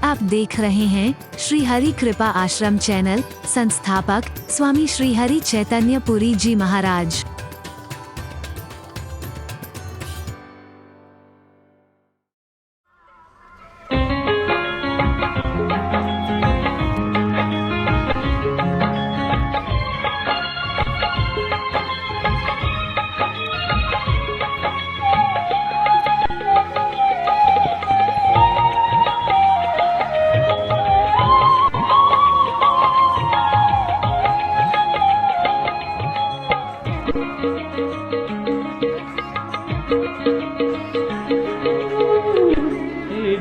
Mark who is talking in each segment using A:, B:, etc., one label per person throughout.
A: आप देख रहे हैं श्री हरि कृपा आश्रम चैनल। संस्थापक स्वामी श्री हरि चैतन्य पुरी जी महाराज।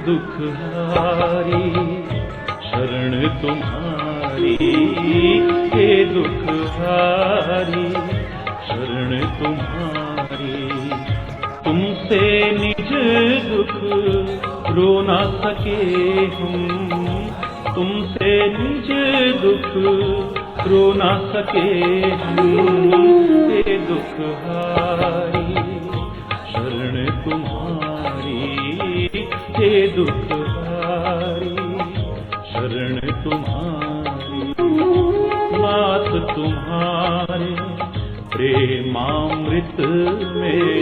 B: दुखहारी शरण तुम्हारी, हे दुखहारी शरण तुम्हारी। तुमसे निज दुख रो ना सके हम, तुमसे निज दुख रो ना सके हम। हे दुखहारी शरण तुम्हारी, हे दुखहारी शरण तुम्हारी। नाथ तुम्हारे प्रेमामृत में,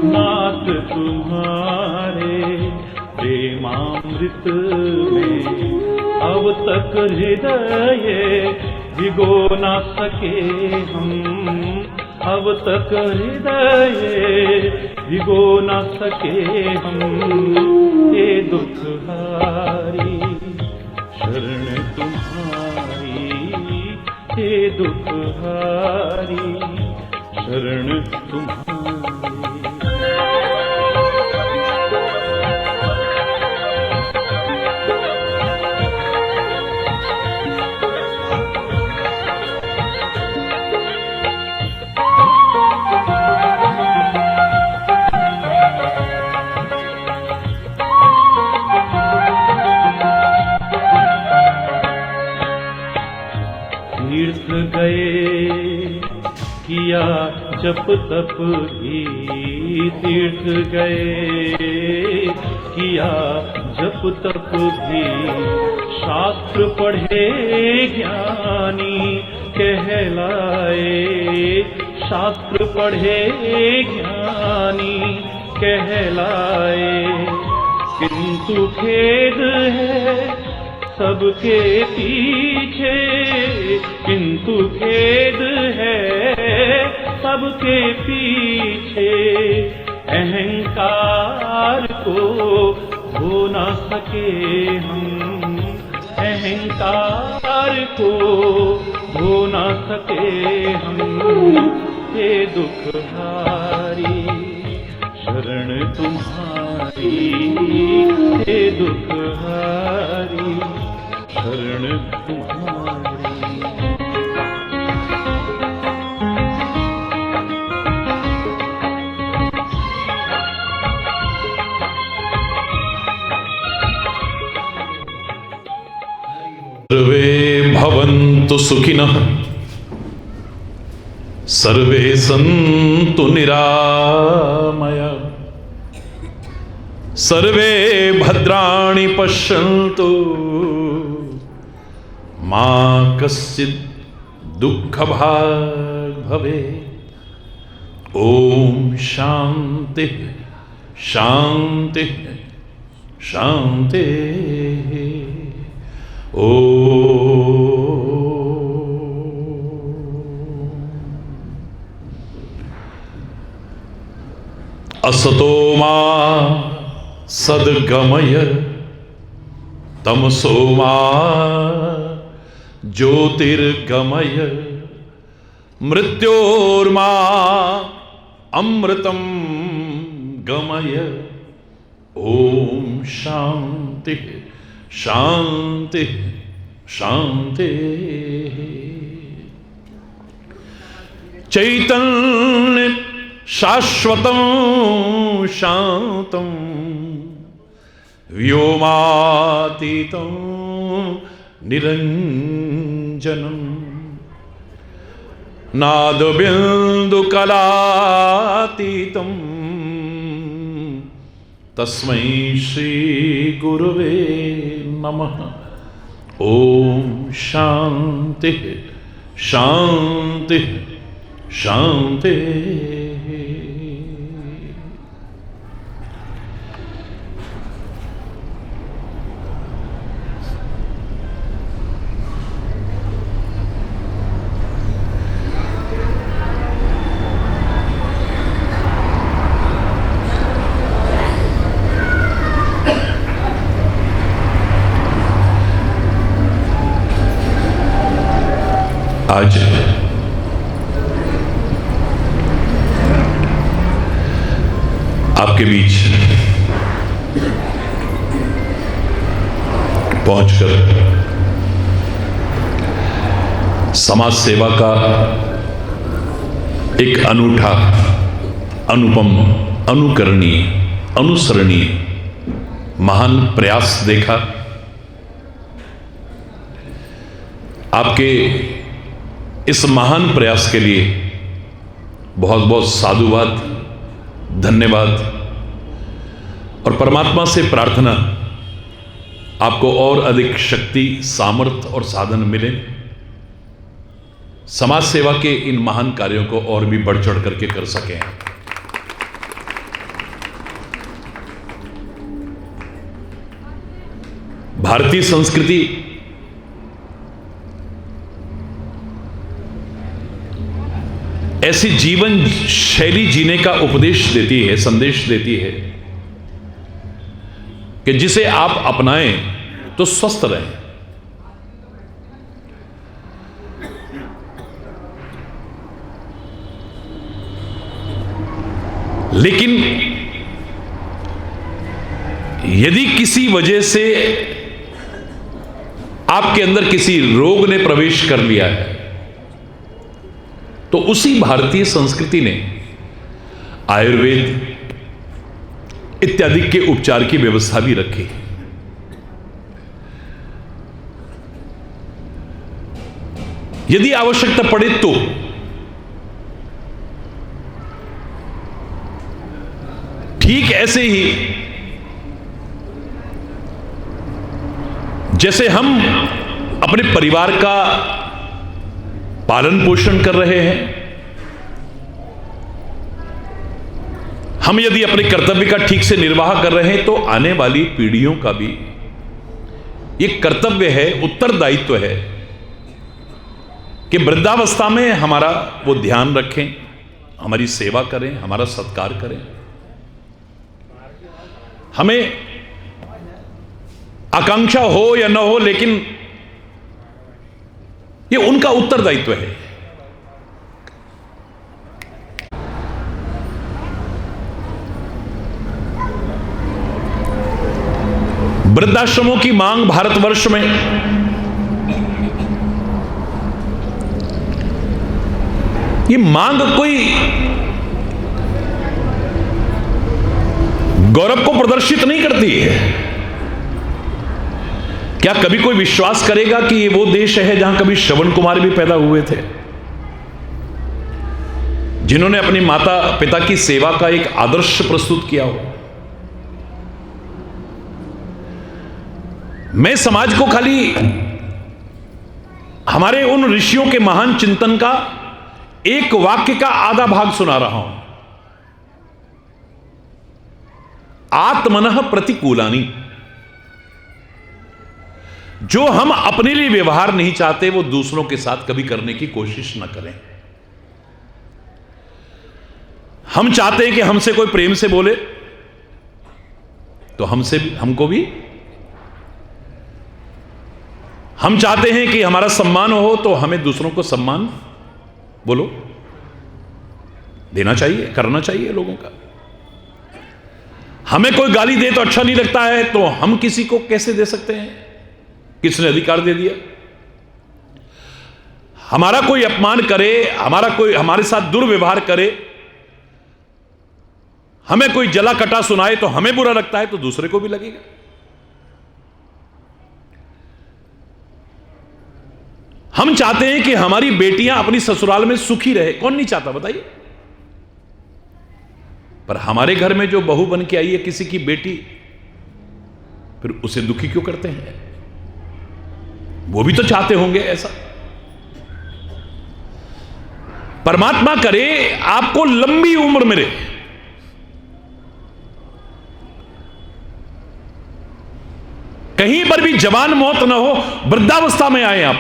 B: नाथ तुम्हारे प्रेमामृत में अब तक हृदय भिगो ना सके हम, अब तक हृदय भिगो ना सके हम। हे दुखहारी शरण तुम्हारी, हे दुखहारी शरण तुम्हारी। तीर्थ गए किया जप तप भी, तीर्थ गए किया जप तप भी। शास्त्र पढ़े ज्ञानी कहलाए, शास्त्र पढ़े ज्ञानी कहलाए। किंतु खेद है सबके पीछे, किंतु खेद है सबके पीछे। अहंकार को धो ना सके हम, अहंकार को धो ना सके हम। हे दुखहारी शरण तुम्हारी, हे दुखहारी शरण तुम्हारी।
C: सर्वे भवन्तु सुखिनः, सर्वे सन्तु निरामया, सर्वे भद्राणि पश्यन्तु, मा कश्चित् दुःखभाग् भवेत्। ओम शांति शांति शांति। असतो मा सद्गमय, तमसो मा ज्योतिर्गमय। मृत्योर्मा अमृतं गमय। ओम शांति शांति शांति। चैतन्य शाश्वतं शांतं, व्योमातीतं निरंजनं। नादबिन्दुकलातीतं तस्मै श्री गुरुवे नमः। ओम शांति शांति शांति। आज आपके बीच पहुंचकर समाज सेवा का एक अनूठा, अनुपम, अनुकरणीय, अनुसरणीय महान प्रयास देखा। आपके इस महान प्रयास के लिए बहुत बहुत साधुवाद, धन्यवाद और परमात्मा से प्रार्थना आपको और अधिक शक्ति, सामर्थ्य और साधन मिले, समाज सेवा के इन महान कार्यों को और भी बढ़ चढ़ करके कर सकें। भारतीय संस्कृति ऐसी जीवन शैली जीने का उपदेश देती है, संदेश देती है कि जिसे आप अपनाएं तो स्वस्थ रहें। लेकिन यदि किसी वजह से आपके अंदर किसी रोग ने प्रवेश कर लिया है तो उसी भारतीय संस्कृति ने आयुर्वेद इत्यादि के उपचार की व्यवस्था भी रखी। यदि आवश्यकता पड़े तो ठीक ऐसे ही जैसे हम अपने परिवार का पालन पोषण कर रहे हैं, हम यदि अपने कर्तव्य का ठीक से निर्वाह कर रहे हैं तो आने वाली पीढ़ियों का भी एक कर्तव्य है, उत्तरदायित्व है कि वृद्धावस्था में हमारा वो ध्यान रखें, हमारी सेवा करें, हमारा सत्कार करें। हमें आकांक्षा हो या न हो, लेकिन ये उनका उत्तरदायित्व है। वृद्धाश्रमों की मांग भारतवर्ष में ये मांग कोई गौरव को प्रदर्शित नहीं करती है। क्या कभी कोई विश्वास करेगा कि ये वो देश है जहां कभी श्रवण कुमार भी पैदा हुए थे, जिन्होंने अपनी माता पिता की सेवा का एक आदर्श प्रस्तुत किया हो? मैं समाज को खाली हमारे उन ऋषियों के महान चिंतन का एक वाक्य का आधा भाग सुना रहा हूं। आत्मनः प्रतिकूलानि। जो हम अपने लिए व्यवहार नहीं चाहते वो दूसरों के साथ कभी करने की कोशिश न करें। हम चाहते हैं कि हमसे कोई प्रेम से बोले तो हमको भी, हम चाहते हैं कि हमारा सम्मान हो तो हमें दूसरों को सम्मान बोलो देना चाहिए, करना चाहिए लोगों का। हमें कोई गाली दे तो अच्छा नहीं लगता है तो हम किसी को कैसे दे सकते हैं? किसने अधिकार दे दिया? हमारा कोई अपमान करे, हमारे साथ दुर्व्यवहार करे, हमें कोई जला कटा सुनाए तो हमें बुरा लगता है तो दूसरे को भी लगेगा। हम चाहते हैं कि हमारी बेटियां अपनी ससुराल में सुखी रहे। कौन नहीं चाहता बताइए? पर हमारे घर में जो बहू बन के आई है किसी की बेटी, फिर उसे दुखी क्यों करते हैं? वो भी तो चाहते होंगे ऐसा। परमात्मा करे आपको लंबी उम्र मिले, कहीं पर भी जवान मौत ना हो, वृद्धावस्था में आए आप,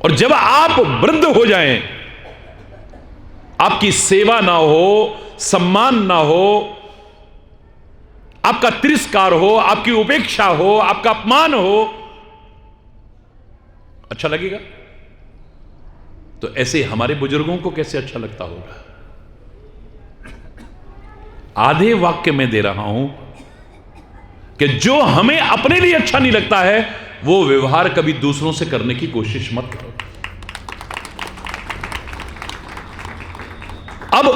C: और जब आप वृद्ध हो जाएं, आपकी सेवा ना हो, सम्मान ना हो, आपका तिरस्कार हो, आपकी उपेक्षा हो, आपका अपमान हो, अच्छा लगेगा? तो ऐसे हमारे बुजुर्गों को कैसे अच्छा लगता होगा? आधे वाक्य में दे रहा हूं कि जो हमें अपने लिए अच्छा नहीं लगता है वो व्यवहार कभी दूसरों से करने की कोशिश मत करो। अब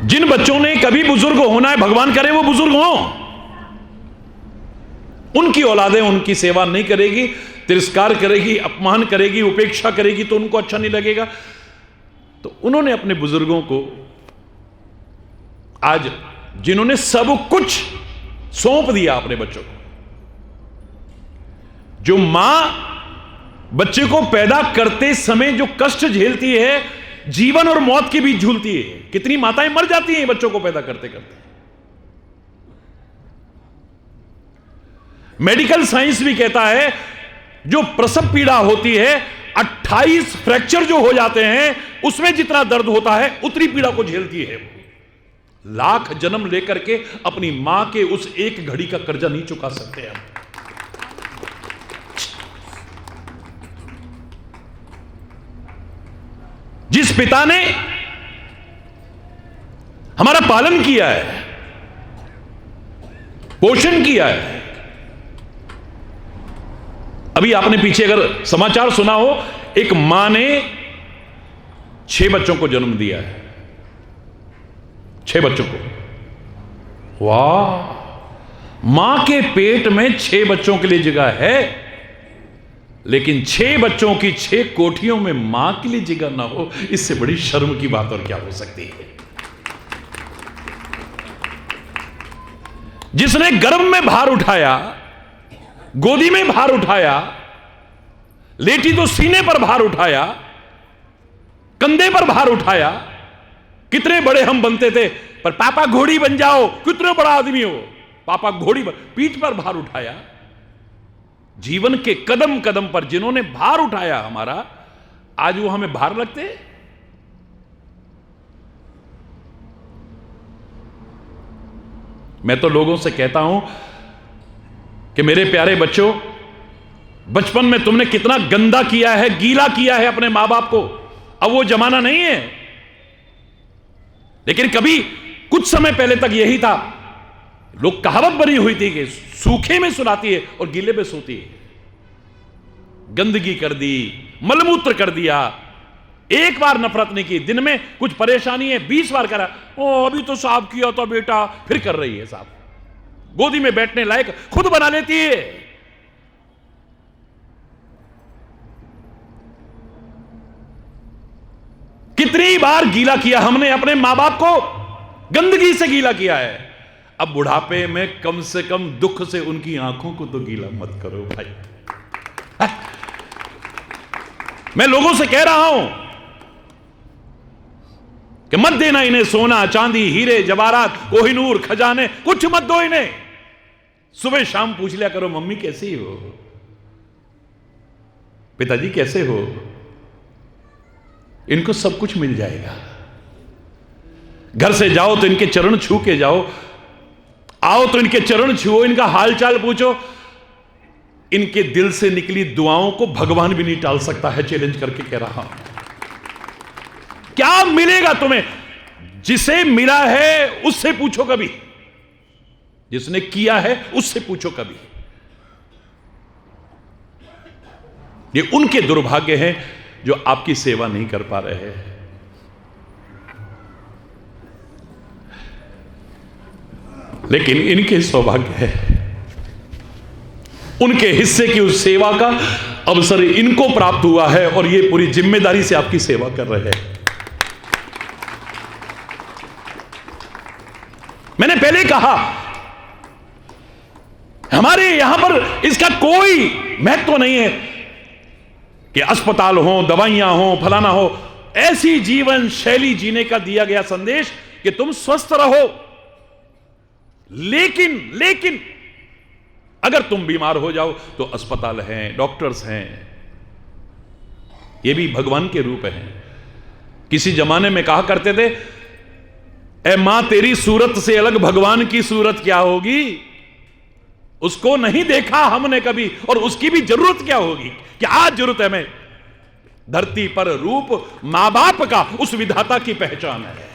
C: जिन बच्चों ने कभी बुजुर्ग होना है, भगवान करे वो बुजुर्ग हो, उनकी औलादें उनकी सेवा नहीं करेगी, तिरस्कार करेगी, अपमान करेगी, उपेक्षा करेगी, तो उनको अच्छा नहीं लगेगा। तो उन्होंने अपने बुजुर्गों को, आज जिन्होंने सब कुछ सौंप दिया अपने बच्चों को, जो मां बच्चे को पैदा करते समय जो कष्ट झेलती है, जीवन और मौत के बीच झूलती है, कितनी माताएं मर जाती हैं बच्चों को पैदा करते करते। मेडिकल साइंस भी कहता है जो प्रसव पीड़ा होती है, 28 फ्रैक्चर जो हो जाते हैं, उसमें जितना दर्द होता है उतनी पीड़ा को झेलती है। लाख जन्म लेकर के अपनी मां के उस एक घड़ी का कर्जा नहीं चुका सकते हम। जिस पिता ने हमारा पालन किया है, पोषण किया है, अभी आपने पीछे अगर समाचार सुना हो, एक मां ने 6 बच्चों को जन्म दिया है, 6 बच्चों को। वाह, मां के पेट में 6 बच्चों के लिए जगह है, लेकिन 6 बच्चों की 6 कोठियों में मां के लिए जगह ना हो, इससे बड़ी शर्म की बात और क्या हो सकती है। जिसने गर्भ में भार उठाया, गोदी में भार उठाया, लेटी तो सीने पर भार उठाया, कंधे पर भार उठाया। कितने बड़े हम बनते थे, पर पापा घोड़ी बन जाओ, कितने बड़ा आदमी हो, पापा घोड़ी पीठ पर भार उठाया। जीवन के कदम कदम पर जिन्होंने भार उठाया हमारा, आज वो हमें भार लगते। मैं तो लोगों से कहता हूं कि मेरे प्यारे बच्चों, बचपन में तुमने कितना गंदा किया है, गीला किया है अपने मां बाप को। अब वो जमाना नहीं है, लेकिन कभी कुछ समय पहले तक यही था। लोग कहावत बनी हुई थी कि सूखे में सुलाती है और गीले में सोती है। गंदगी कर दी, मलमूत्र कर दिया, एक बार नफरत नहीं की। दिन में कुछ परेशानी है, 20 बार करा, ओ अभी तो साफ किया था बेटा, फिर कर रही है साफ। गोदी में बैठने लायक खुद बना लेती है। कितनी बार गीला किया हमने अपने मां बाप को, गंदगी से गीला किया है। अब बुढ़ापे में कम से कम दुख से उनकी आंखों को तो गीला मत करो भाई। मैं लोगों से कह रहा हूं कि मत देना इन्हें सोना चांदी, हीरे जवाहरात, कोहिनूर, खजाने, कुछ मत दो इन्हें। सुबह शाम पूछ लिया करो, मम्मी कैसी हो, पिताजी कैसे हो। इनको सब कुछ मिल जाएगा। घर से जाओ तो इनके चरण छू के जाओ, आओ तो इनके चरण छुओ, इनका हालचाल पूछो। इनके दिल से निकली दुआओं को भगवान भी नहीं टाल सकता है। चैलेंज करके कह रहा हूं, क्या मिलेगा तुम्हें? जिसे मिला है उससे पूछो कभी, जिसने किया है उससे पूछो कभी। ये उनके दुर्भाग्य हैं जो आपकी सेवा नहीं कर पा रहे हैं। लेकिन इनके सौभाग्य है, उनके हिस्से की उस सेवा का अवसर इनको प्राप्त हुआ है और ये पूरी जिम्मेदारी से आपकी सेवा कर रहे हैं। मैंने पहले ही कहा, हमारे यहां पर इसका कोई महत्व नहीं है कि अस्पताल हो, दवाइयां हो, फलाना हो। ऐसी जीवन शैली जीने का दिया गया संदेश कि तुम स्वस्थ रहो, लेकिन अगर तुम बीमार हो जाओ तो अस्पताल हैं, डॉक्टर्स हैं, ये भी भगवान के रूप हैं। किसी जमाने में कहा करते थे, ए मां तेरी सूरत से अलग भगवान की सूरत क्या होगी। उसको नहीं देखा हमने कभी, और उसकी भी जरूरत क्या होगी कि आज जरूरत है हमें। धरती पर रूप मां बाप का उस विधाता की पहचान है।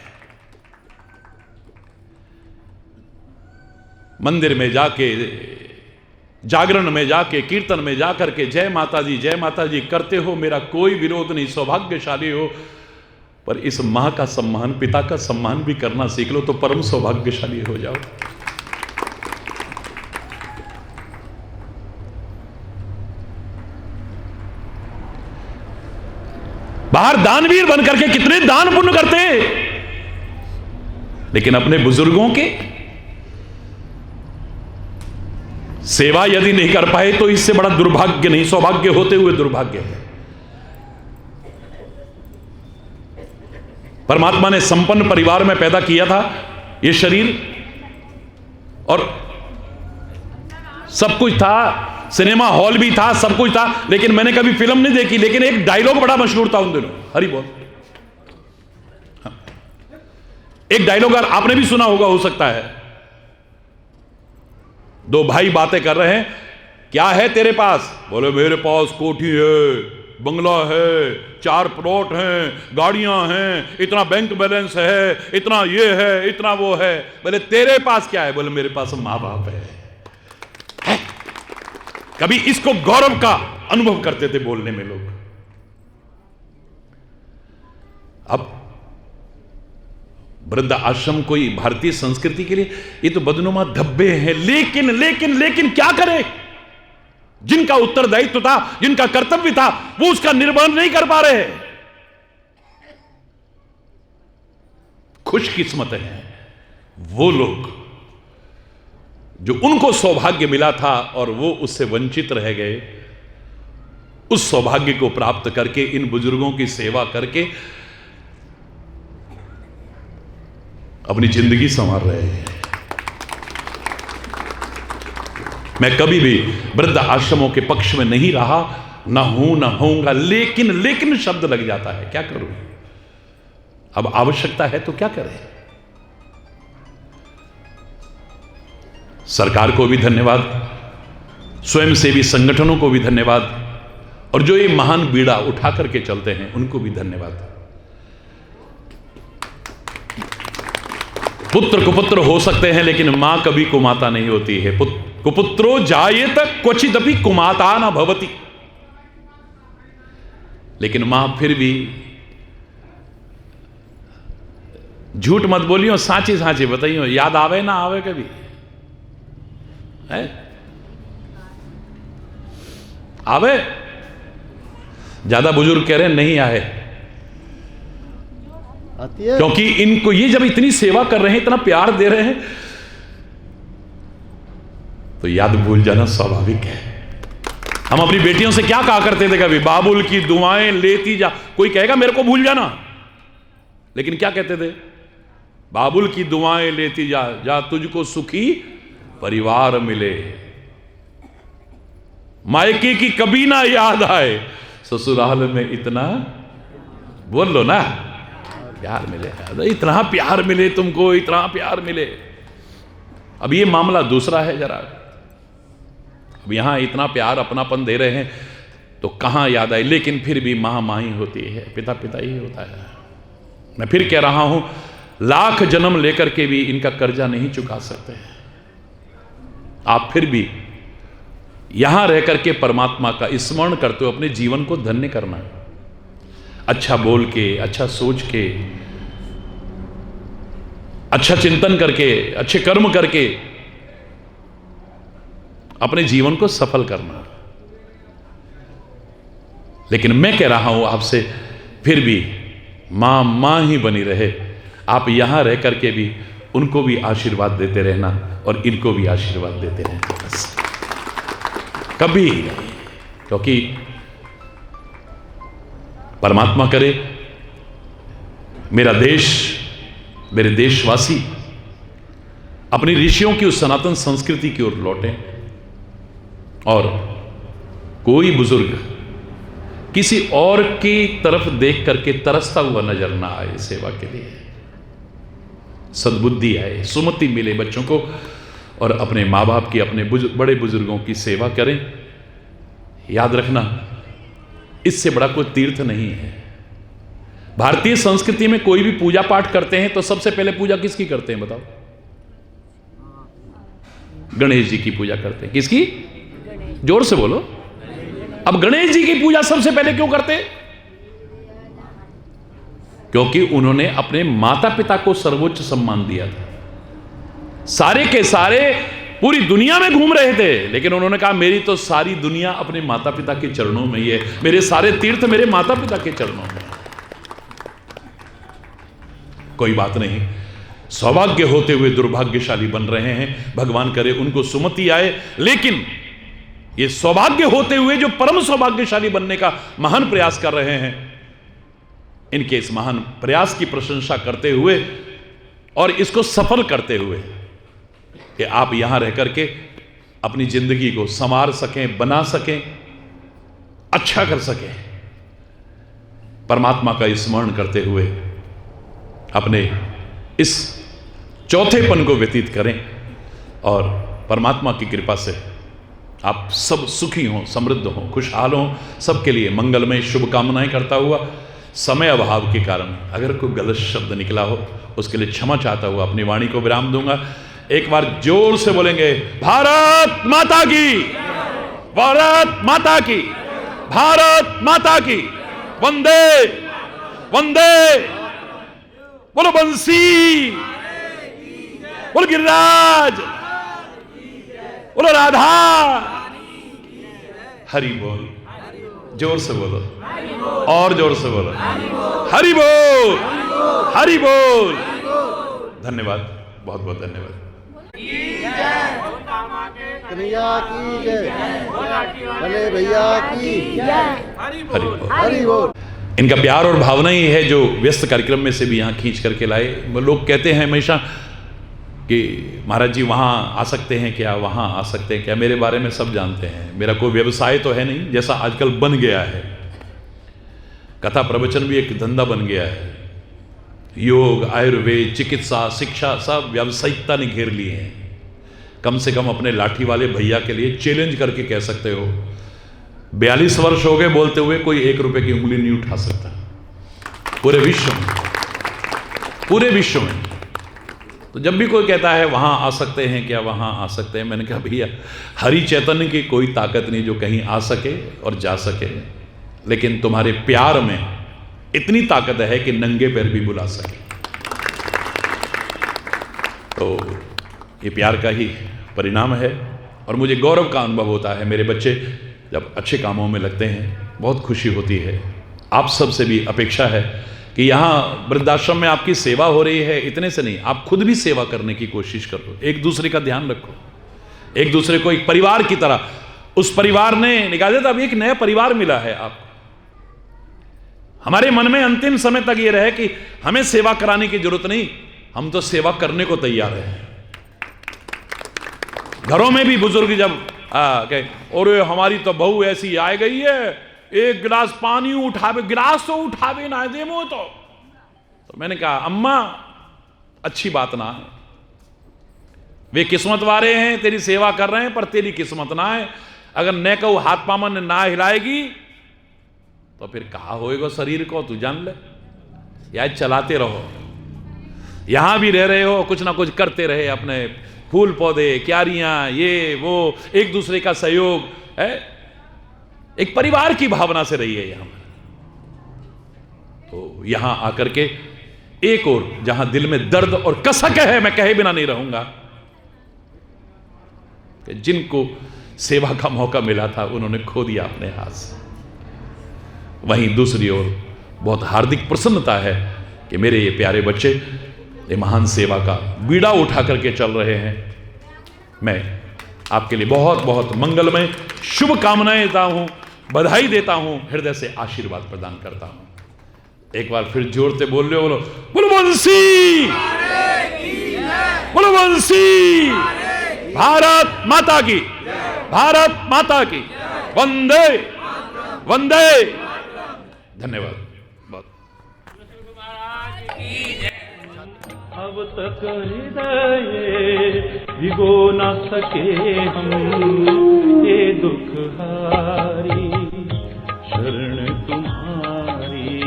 C: मंदिर में जाके, जागरण में जाके, कीर्तन में जाकर के जय माता जी करते हो, मेरा कोई विरोध नहीं, सौभाग्यशाली हो। पर इस मां का सम्मान, पिता का सम्मान भी करना सीख लो तो परम सौभाग्यशाली हो जाओ। बाहर दानवीर बन करके कितने दान पुण्य करते हैं, लेकिन अपने बुजुर्गों के सेवा यदि नहीं कर पाए तो इससे बड़ा दुर्भाग्य नहीं, सौभाग्य होते हुए दुर्भाग्य है। परमात्मा ने संपन्न परिवार में पैदा किया था यह शरीर, और सब कुछ था, सिनेमा हॉल भी था, सब कुछ था, लेकिन मैंने कभी फिल्म नहीं देखी। लेकिन एक डायलॉग बड़ा मशहूर था उन दिनों, हरि बोल। हाँ। एक डायलॉग आपने भी सुना होगा, हो सकता है। दो भाई बातें कर रहे हैं, क्या है तेरे पास? बोले मेरे पास कोठी है, बंगला है, 4 प्लॉट हैं, गाड़ियां हैं, इतना बैंक बैलेंस है, इतना ये है, इतना वो है। बोले तेरे पास क्या है? बोले मेरे पास मां बाप है। कभी इसको गौरव का अनुभव करते थे बोलने में लोग। अब वृद्ध आश्रम कोई भारतीय संस्कृति के लिए ये तो बदनुमा धब्बे हैं, लेकिन क्या करें? जिनका उत्तरदायित्व था, जिनका कर्तव्य था, वो उसका निर्वहन नहीं कर पा रहे। खुशकिस्मत हैं वो लोग जो उनको सौभाग्य मिला था और वो उससे वंचित रह गए। उस सौभाग्य को प्राप्त करके, इन बुजुर्गों की सेवा करके अपनी जिंदगी संवार रहे हैं। मैं कभी भी वृद्ध आश्रमों के पक्ष में नहीं रहा, ना हूं ना होऊंगा, लेकिन शब्द लग जाता है, क्या करूं? अब आवश्यकता है तो क्या करें? सरकार को भी धन्यवाद, स्वयंसेवी संगठनों को भी धन्यवाद, और जो ये महान बीड़ा उठा करके चलते हैं उनको भी धन्यवाद। पुत्र कुपुत्र हो सकते हैं, लेकिन मां कभी कुमाता नहीं होती है। कुपुत्रो जायेत क्वचिदपि कुमाता न भवति। लेकिन मां फिर भी, झूठ मत बोलियो, साची बताइयो, याद आवे ना आवे कभी है? आवे? ज्यादा बुजुर्ग कह रहे हैं नहीं आए, क्योंकि इनको ये जब इतनी सेवा कर रहे हैं, इतना प्यार दे रहे हैं, तो याद भूल जाना स्वाभाविक है। हम अपनी बेटियों से क्या कहा करते थे कभी? बाबुल की दुआएं लेती जा। कोई कहेगा मेरे को भूल जाना, लेकिन क्या कहते थे? बाबुल की दुआएं लेती जा, जा तुझको सुखी परिवार मिले, मायके की कभी ना याद आए, ससुराल में इतना, बोल लो ना, प्यार मिले, इतना प्यार मिले तुमको, इतना प्यार मिले। अब ये मामला दूसरा है जरा। अब यहां इतना प्यार, अपनापन दे रहे हैं तो कहां याद आए? लेकिन फिर भी मां मां ही होती है, पिता पिता ही होता है। मैं फिर कह रहा हूं, लाख जन्म लेकर के भी इनका कर्जा नहीं चुका सकते। आप फिर भी यहां रह करके परमात्मा का स्मरण करते हो, अपने जीवन को धन्य करना। अच्छा बोल के, अच्छा सोच के, अच्छा चिंतन करके, अच्छे कर्म करके अपने जीवन को सफल करना। लेकिन मैं कह रहा हूं आपसे, फिर भी मां मां ही बनी रहे। आप यहां रह करके भी उनको भी आशीर्वाद देते रहना और इनको भी आशीर्वाद देते रहना, बस कभी नहीं। क्योंकि परमात्मा करे मेरा देश, मेरे देशवासी अपनी ऋषियों की उस सनातन संस्कृति की ओर लौटें और कोई बुजुर्ग किसी और की तरफ देख करके तरसता हुआ नजर ना आए, सेवा के लिए सद्बुद्धि आए, सुमति मिले बच्चों को और अपने माँ बाप की, अपने बड़े बुजुर्गों की सेवा करें। याद रखना, इससे बड़ा कोई तीर्थ नहीं है। भारतीय संस्कृति में कोई भी पूजा पाठ करते हैं तो सबसे पहले पूजा किसकी करते हैं बताओ? गणेश जी की पूजा करते हैं। किसकी? जोर से बोलो। अब गणेश जी की पूजा सबसे पहले क्यों करते हैं? क्योंकि उन्होंने अपने माता पिता को सर्वोच्च सम्मान दिया था। सारे के सारे पूरी दुनिया में घूम रहे थे, लेकिन उन्होंने कहा मेरी तो सारी दुनिया अपने माता पिता के चरणों में ही है, मेरे सारे तीर्थ मेरे माता पिता के चरणों में। कोई बात नहीं, सौभाग्य होते हुए दुर्भाग्यशाली बन रहे हैं, भगवान करे उनको सुमति आए। लेकिन ये सौभाग्य होते हुए जो परम सौभाग्यशाली बनने का महान प्रयास कर रहे हैं, इनके इस महान प्रयास की प्रशंसा करते हुए और इसको सफल करते हुए कि आप यहां रह करके अपनी जिंदगी को संवार सकें, बना सकें, अच्छा कर सकें, परमात्मा का स्मरण करते हुए अपने इस चौथेपन को व्यतीत करें और परमात्मा की कृपा से आप सब सुखी हों, समृद्ध हों, खुशहाल हों। सबके लिए मंगलमय शुभकामनाएं करता हुआ समय अभाव के कारण अगर कोई गलत शब्द निकला हो उसके लिए क्षमा चाहता हुआ अपनी वाणी को विराम दूंगा। एक बार जोर से बोलेंगे, भारत माता की, भारत माता की, भारत माता की, वंदे वंदे। बोलो बंसी, बोलो गिरिराज, बोलो राधा, हरि बोल। जोर से बोलो और जोर से बोलो, हरि बोल, हरि बोल। धन्यवाद, बहुत बहुत धन्यवाद।
D: कन्हैया की जय, भले भैया की
C: हरि बोल,
D: हरि बोल।
C: इनका प्यार और भावना ही है जो व्यस्त कार्यक्रम में से भी यहाँ खींच करके लाए। लोग कहते हैं हमेशा कि महाराज जी वहाँ आ सकते हैं क्या, वहाँ आ सकते हैं क्या। मेरे बारे में सब जानते हैं, मेरा कोई व्यवसाय तो है नहीं, जैसा आजकल बन गया है। कथा प्रवचन भी एक धंधा बन गया है। योग, आयुर्वेद, चिकित्सा, शिक्षा सब व्यावसायिकता ने घेर लिए हैं। कम से कम अपने लाठी वाले भैया के लिए चैलेंज करके कह सकते हो, 42 वर्ष हो गए बोलते हुए कोई 1 रुपए की उंगली नहीं उठा सकता पूरे विश्व में, पूरे विश्व में। तो जब भी कोई कहता है वहां आ सकते हैं क्या, वहां आ सकते हैं, मैंने कहा भैया हरि चैतन्य की कोई ताकत नहीं जो कहीं आ सके और जा सके, लेकिन तुम्हारे प्यार में इतनी ताकत है कि नंगे पैर भी बुला सके। तो ये प्यार का ही परिणाम है और मुझे गौरव का अनुभव होता है। मेरे बच्चे जब अच्छे कामों में लगते हैं बहुत खुशी होती है। आप सबसे भी अपेक्षा है कि यहाँ वृद्धाश्रम में आपकी सेवा हो रही है, इतने से नहीं, आप खुद भी सेवा करने की कोशिश करो, एक दूसरे का ध्यान रखो, एक दूसरे को एक परिवार की तरह। उस परिवार ने निकाल दिया, अब एक नया परिवार मिला है आपको। हमारे मन में अंतिम समय तक ये रहे कि हमें सेवा कराने की जरूरत नहीं, हम तो सेवा करने को तैयार हैं। घरों में भी बुजुर्ग जब और हमारी तो बहू ऐसी आ गई है, एक गिलास पानी उठावे, गिलास तो उठावे ना दे वो तो मैंने कहा अम्मा अच्छी बात ना है, वे किस्मत वाले हैं, तेरी सेवा कर रहे हैं, पर तेरी किस्मत ना है। अगर न कहू हाथ पामन ना हिलाएगी तो फिर कहा होएगा शरीर को, तू जान ले। यार चलाते रहो, यहां भी रह रहे हो, कुछ ना कुछ करते रहे, अपने फूल पौधे, क्यारियां, ये वो, एक दूसरे का सहयोग है, एक परिवार की भावना से रही है यहां। तो यहां आकर के एक और जहां दिल में दर्द और कसक है, मैं कहे बिना नहीं रहूंगा कि जिनको सेवा का मौका मिला था उन्होंने खो दिया अपने हाथ से। वहीं दूसरी ओर बहुत हार्दिक प्रसन्नता है कि मेरे ये प्यारे बच्चे ये महान सेवा का बीड़ा उठा करके चल रहे हैं। मैं आपके लिए बहुत बहुत मंगलमय शुभ कामनाएं देता हूं, बधाई देता हूं, हृदय से आशीर्वाद प्रदान करता हूं। एक बार फिर जोर से बोल रहे हो, बोलो बोलो बंसी, बोलो बंसी, भारत माता की, भारत माता की, वंदे वंदे। धन्यवाद।
B: अब तक हृदय भिगो न सके हम, ये दुख हारी शरण तुम्हारी,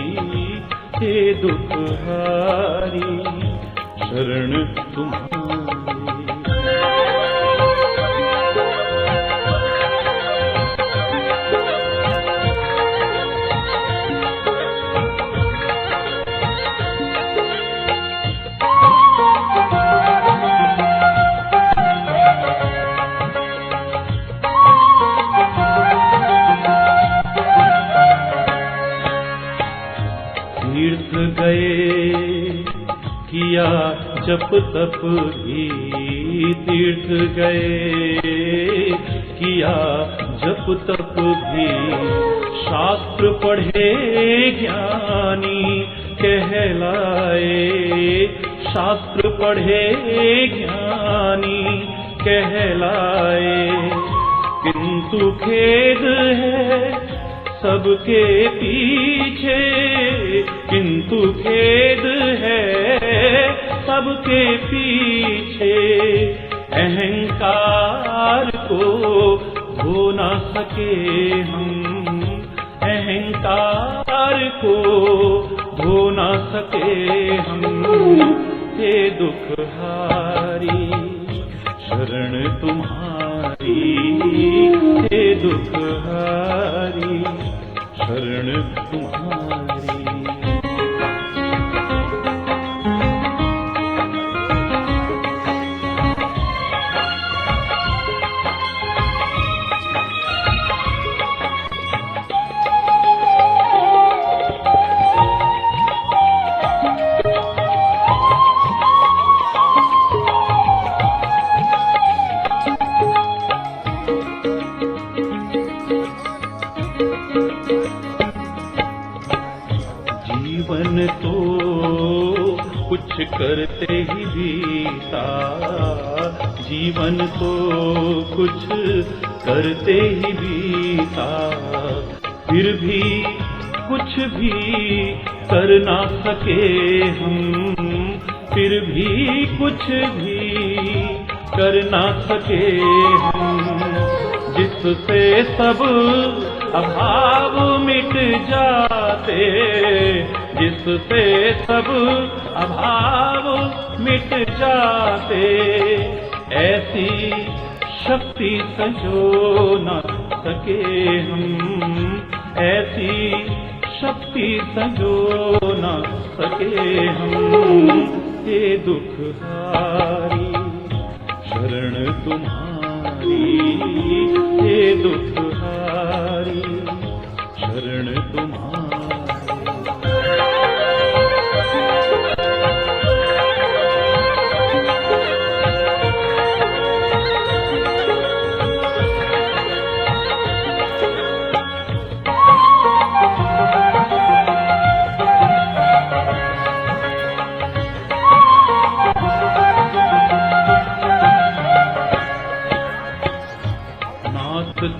B: ये दुख हारी शरण तुम्हारी। तीर्थ गए किया जप तप भी, तीर्थ गए किया जप तप भी, शास्त्र पढ़े ज्ञानी कहलाए, शास्त्र पढ़े ज्ञानी कहलाए। किंतु खेद है सबके पीछे, किंतु खेद है सबके पीछे, अहंकार को धो न सके हम, अहंकार को धो न सके हम, हे दुख हारी शरण तुम्हारी, हे दुख हारी शरण तुम्हारी। जीवन तो कुछ करते ही बीता, जीवन तो कुछ करते ही बीता, फिर भी कुछ भी कर ना सके हम, फिर भी कुछ भी कर ना सके हम। जिससे सब अभाव मिट जाते, जिससे सब अभाव मिट जाते, ऐसी शक्ति संजो न सके हम, ऐसी शक्ति संजो न सके हम। हे दुख हारी शरण तुम्हारी, हे दुख हारी शरण तुम्हारी।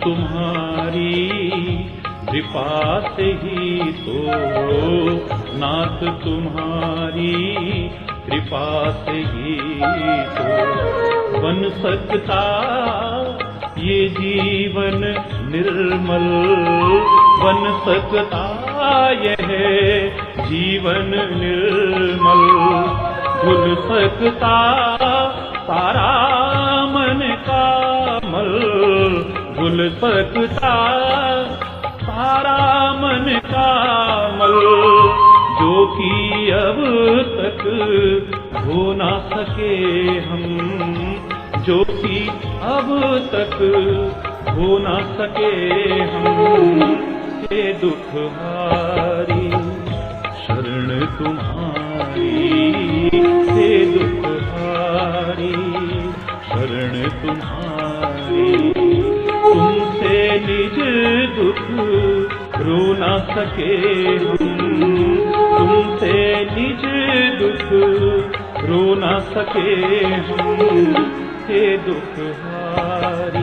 B: तुम्हारी कृपा से ही तो, नाथ तुम्हारी कृपा से ही तो बन सकता ये जीवन निर्मल, बन सकता यह जीवन निर्मल, धुल सकता सारा मन का मल, धुल सकता सारा मन का मल, जो कि अब तक हो ना सके हम, जो कि अब तक हो ना सके हम। हे दुख हारी शरण तुम्हारी, हे दुखहारी शरण तुम्हारी। तुमसे निज दुख रो ना सके हम, तुमसे निज दुख रो ना सके हम, हे दुखहारी।